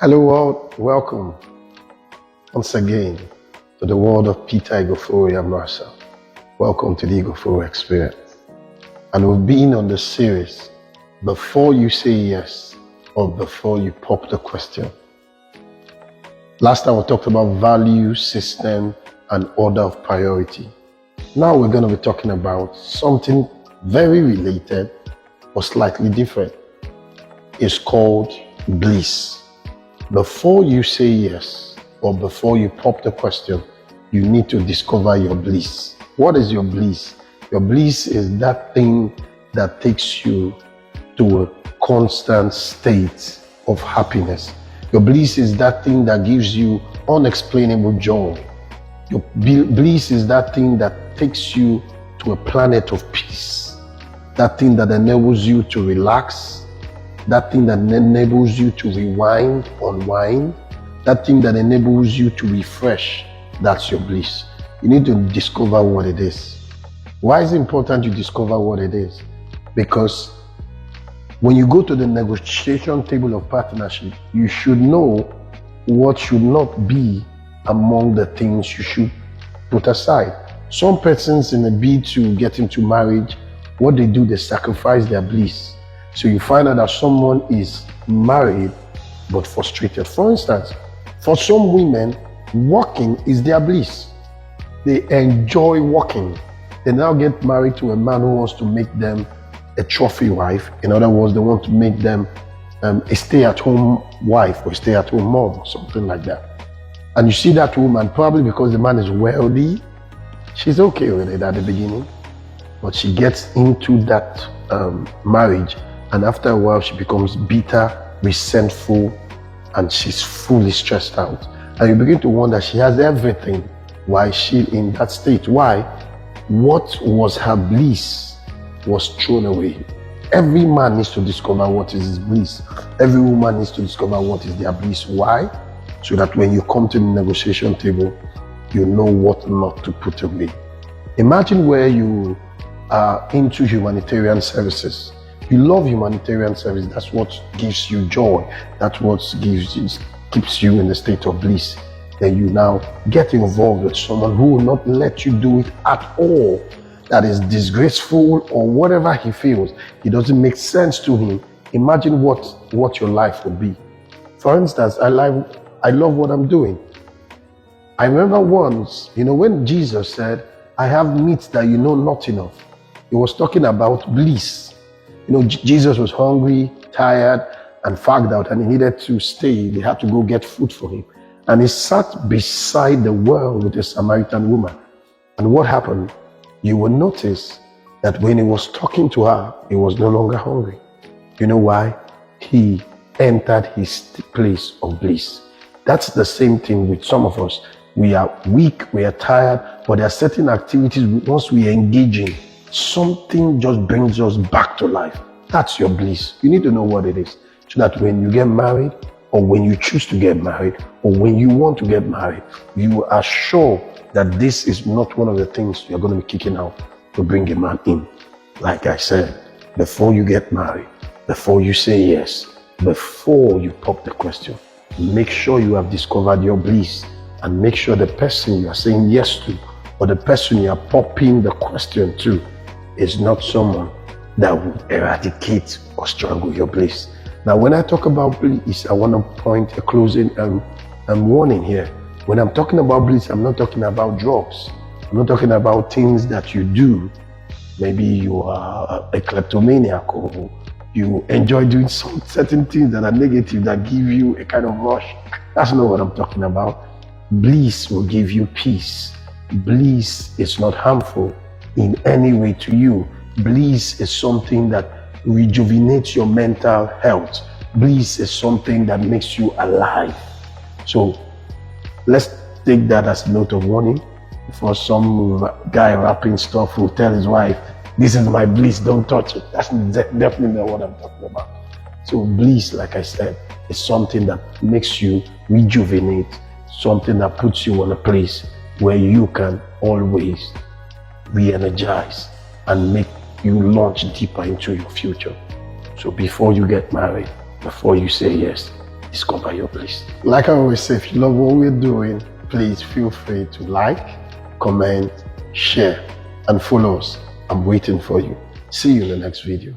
Hello world, welcome once again to the world of Peter Ighofowe Amrasa. Welcome to the Ighofowe experience. And we've been on the series, Before You Say Yes or Before You Pop the Question. Last time we talked about value, system, and order of priority. Now we're going to be talking about something very related but slightly different. It's called bliss. Before you say yes or before you pop the question, you need to discover your bliss. What is your bliss? Your bliss is that thing that takes you to a constant state of happiness. Your bliss is that thing that gives you unexplainable joy. Your bliss is that thing that takes you to a planet of peace. That thing that enables you to relax. That thing that enables you to rewind, unwind. That thing that enables you to refresh. That's your bliss. You need to discover what it is. Why is it important you discover what it is? Because when you go to the negotiation table of partnership, you should know what should not be among the things you should put aside. Some persons in a bid to get into marriage, what they do, they sacrifice their bliss. So you find out that someone is married but frustrated. For instance, for some women, walking is their bliss. They enjoy walking. They now get married to a man who wants to make them a trophy wife. In other words, they want to make them a stay-at-home wife or stay-at-home mom or something like that. And you see that woman, probably because the man is wealthy, she's okay with it at the beginning, but she gets into that marriage, and after a while she becomes bitter, resentful, and she's fully stressed out. And you begin to wonder, she has everything. Why is she in that state? Why? What was her bliss was thrown away. Every man needs to discover what is his bliss. Every woman needs to discover what is their bliss. Why? So that when you come to the negotiation table, you know what not to put away. Imagine where you are into humanitarian services. You love humanitarian service. That's what gives you joy. That's what keeps you in the state of bliss. Then you now get involved with someone who will not let you do it at all. That is disgraceful or whatever he feels. It doesn't make sense to him. Imagine what your life would be. For instance, I love what I'm doing. I remember once, when Jesus said, I have meat that you know nothing of. He was talking about bliss. Jesus was hungry, tired, and fagged out, and he needed to stay. They had to go get food for him. And he sat beside the well with a Samaritan woman. And what happened? You will notice that when he was talking to her, he was no longer hungry. You know why? He entered his place of bliss. That's the same thing with some of us. We are weak, we are tired, but there are certain activities once we engage in, something just brings us back to life. That's your bliss. You need to know what it is, so that when you get married, or when you choose to get married, or when you want to get married, you are sure that this is not one of the things you're going to be kicking out to bring a man in. Like I said, before you get married, before you say yes, before you pop the question, make sure you have discovered your bliss, and make sure the person you are saying yes to, or the person you are popping the question to, is not someone that would eradicate or strangle your bliss. Now, when I talk about bliss, I want to point a closing warning here. When I'm talking about bliss, I'm not talking about drugs. I'm not talking about things that you do. Maybe you are a kleptomaniac, or you enjoy doing some certain things that are negative that give you a kind of rush. That's not what I'm talking about. Bliss will give you peace. Bliss is not harmful in any way to you. Bliss is something that rejuvenates your mental health. Bliss is something that makes you alive. So let's take that as a note of warning. For some guy rapping stuff who tell his wife, this is my bliss, don't touch it. That's definitely not what I'm talking about. So bliss, like I said, is something that makes you rejuvenate, something that puts you in a place where you can always re-energize and make you launch deeper into your future. So before you get married, before you say yes, discover your place. Like I always say, if you love what we're doing, please feel free to like, comment, share, and follow us. I'm waiting for you. See you in the next video.